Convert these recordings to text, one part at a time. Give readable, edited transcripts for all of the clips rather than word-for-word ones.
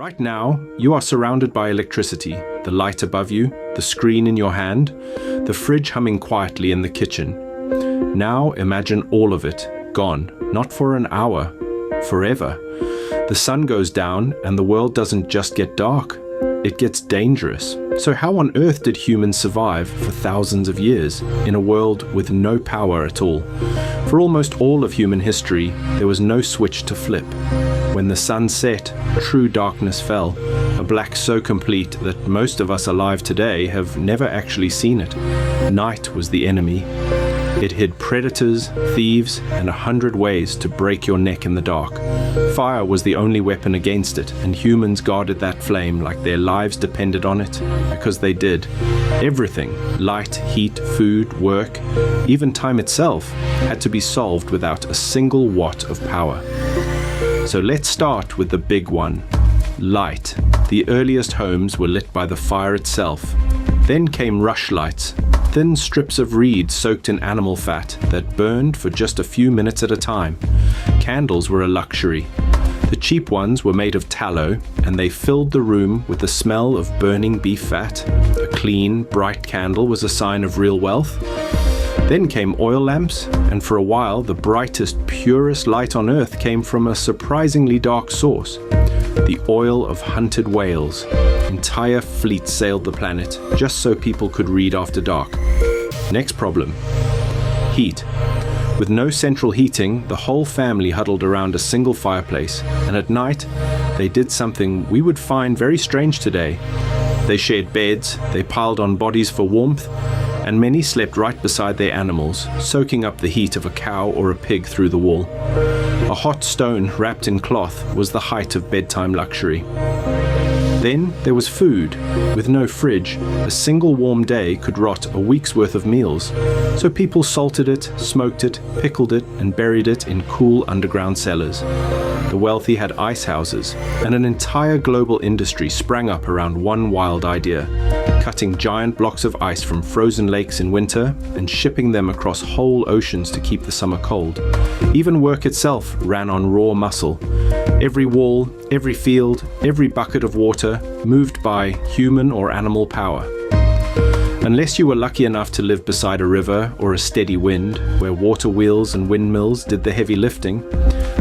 Right now, you are surrounded by electricity, the light above you, the screen in your hand, the fridge humming quietly in the kitchen. Now imagine all of it, gone, not for an hour, forever. The sun goes down and the world doesn't just get dark, it gets dangerous. So how on earth did humans survive for thousands of years in a world with no power at all? For almost all of human history, there was no switch to flip. When the sun set, true darkness fell, a black so complete that most of us alive today have never actually seen it. Night was the enemy. It hid predators, thieves, and 100 ways to break your neck in the dark. Fire was the only weapon against it, and humans guarded that flame like their lives depended on it, because they did. Everything, light, heat, food, work, even time itself, had to be solved without a single watt of power. So let's start with the big one, light. The earliest homes were lit by the fire itself. Then came rushlights, thin strips of reed soaked in animal fat that burned for just a few minutes at a time. Candles were a luxury. The cheap ones were made of tallow, and they filled the room with the smell of burning beef fat. A clean, bright candle was a sign of real wealth. Then came oil lamps, and for a while the brightest, purest light on earth came from a surprisingly dark source. The oil of hunted whales. Entire fleets sailed the planet just so people could read after dark. Next problem, heat. With no central heating, the whole family huddled around a single fireplace, and at night they did something we would find very strange today. They shared beds, they piled on bodies for warmth, and many slept right beside their animals, soaking up the heat of a cow or a pig through the wall. A hot stone wrapped in cloth was the height of bedtime luxury. Then there was food. With no fridge, a single warm day could rot a week's worth of meals. So people salted it, smoked it, pickled it, and buried it in cool underground cellars. The wealthy had ice houses, and an entire global industry sprang up around one wild idea: cutting giant blocks of ice from frozen lakes in winter and shipping them across whole oceans to keep the summer cold. Even work itself ran on raw muscle. Every wall, every field, every bucket of water moved by human or animal power. Unless you were lucky enough to live beside a river or a steady wind, where water wheels and windmills did the heavy lifting,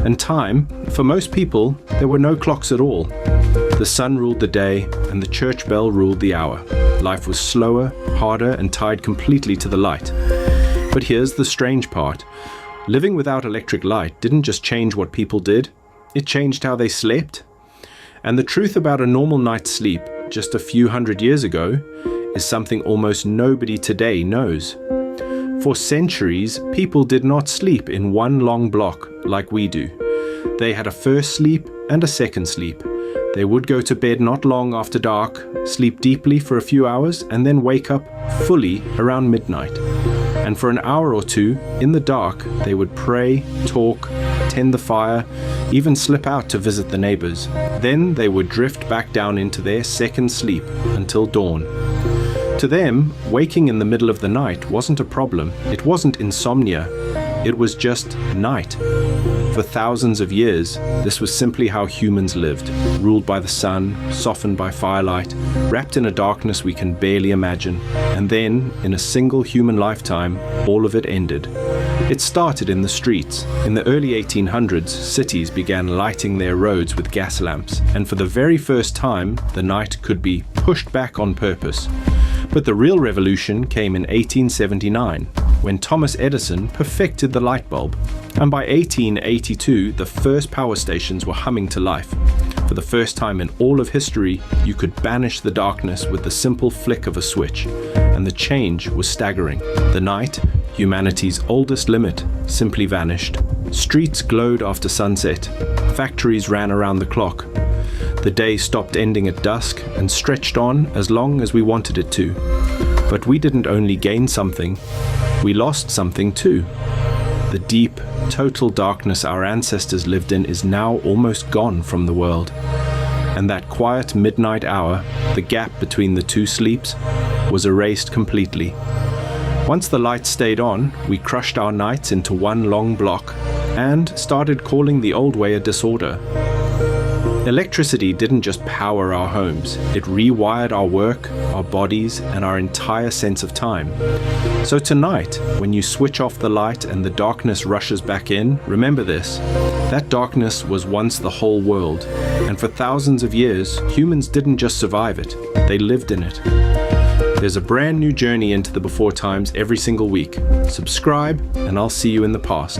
and time, for most people, there were no clocks at all. The sun ruled the day, and the church bell ruled the hour. Life was slower, harder, and tied completely to the light. But here's the strange part. Living without electric light didn't just change what people did, it changed how they slept. And the truth about a normal night's sleep just a few hundred years ago is something almost nobody today knows. For centuries, people did not sleep in one long block like we do. They had a first sleep and a second sleep. They would go to bed not long after dark, sleep deeply for a few hours, and then wake up fully around midnight. And for an hour or two, in the dark, they would pray, talk, tend the fire, even slip out to visit the neighbors. Then they would drift back down into their second sleep until dawn. To them, waking in the middle of the night wasn't a problem. It wasn't insomnia. It was just night. For thousands of years, this was simply how humans lived, ruled by the sun, softened by firelight, wrapped in a darkness we can barely imagine. And then, in a single human lifetime, all of it ended. It started in the streets. In the early 1800s, cities began lighting their roads with gas lamps, and for the very first time, the night could be pushed back on purpose. But the real revolution came in 1879, when Thomas Edison perfected the light bulb. And by 1882, the first power stations were humming to life. For the first time in all of history, you could banish the darkness with the simple flick of a switch. And the change was staggering. The night, humanity's oldest limit, simply vanished. Streets glowed after sunset. Factories ran around the clock. The day stopped ending at dusk and stretched on as long as we wanted it to. But we didn't only gain something, we lost something too. The deep, total darkness our ancestors lived in is now almost gone from the world. And that quiet midnight hour, the gap between the two sleeps, was erased completely. Once the lights stayed on, we crushed our nights into one long block and started calling the old way a disorder. Electricity didn't just power our homes, it rewired our work, our bodies, and our entire sense of time. So tonight, when you switch off the light and the darkness rushes back in, remember this: that darkness was once the whole world, and for thousands of years, humans didn't just survive it, they lived in it. There's a brand new journey into the before times every single week. Subscribe, and I'll see you in the past.